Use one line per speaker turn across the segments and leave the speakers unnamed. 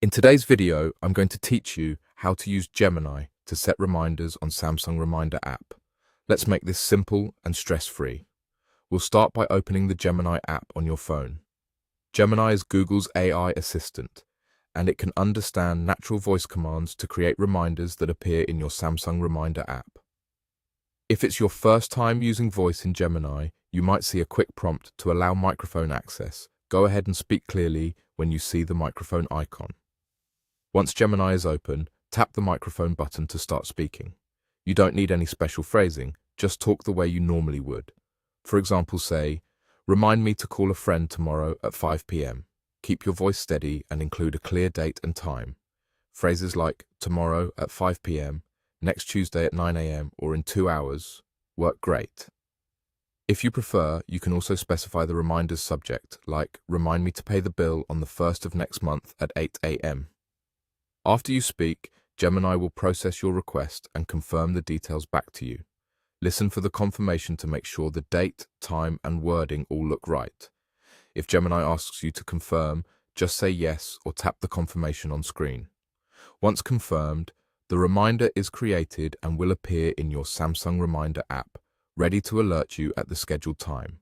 In today's video, I'm going to teach you how to use Gemini to set reminders on Samsung Reminder app. Let's make this simple and stress-free. We'll start by opening the Gemini app on your phone. Gemini is Google's AI assistant, and it can understand natural voice commands to create reminders that appear in your Samsung Reminder app. If it's your first time using voice in Gemini, you might see a quick prompt to allow microphone access. Go ahead and speak clearly when you see the microphone icon. Once Gemini is open, tap the microphone button to start speaking. You don't need any special phrasing, just talk the way you normally would. For example, say, "Remind me to call a friend tomorrow at 5 p.m. Keep your voice steady and include a clear date and time. Phrases like tomorrow at 5 p.m., next Tuesday at 9 a.m. or in 2 hours work great. If you prefer, you can also specify the reminder's subject, like remind me to pay the bill on the 1st of next month at 8 a.m. After you speak, Gemini will process your request and confirm the details back to you. Listen for the confirmation to make sure the date, time, and wording all look right. If Gemini asks you to confirm, just say yes or tap the confirmation on screen. Once confirmed, the reminder is created and will appear in your Samsung Reminder app, ready to alert you at the scheduled time.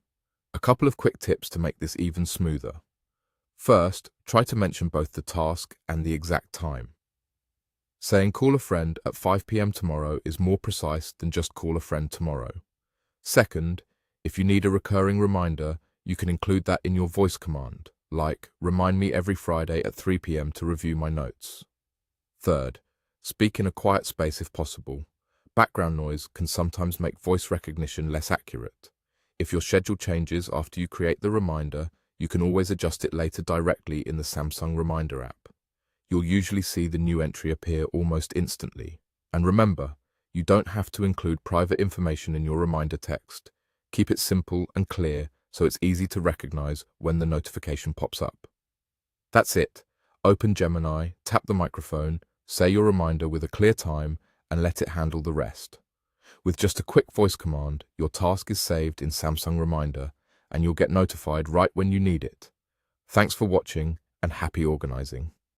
A couple of quick tips to make this even smoother. First, try to mention both the task and the exact time. Saying call a friend at 5 p.m. tomorrow is more precise than just call a friend tomorrow. Second, if you need a recurring reminder, you can include that in your voice command, like remind me every Friday at 3 p.m. to review my notes. Third, speak in a quiet space if possible. Background noise can sometimes make voice recognition less accurate. If your schedule changes after you create the reminder, you can always adjust it later directly in the Samsung Reminder app. You'll usually see the new entry appear almost instantly. And remember, you don't have to include private information in your reminder text. Keep it simple and clear so it's easy to recognize when the notification pops up. That's it. Open Gemini, tap the microphone, say your reminder with a clear time, and let it handle the rest. With just a quick voice command, your task is saved in Samsung Reminder, and you'll get notified right when you need it. Thanks for watching, and happy organizing.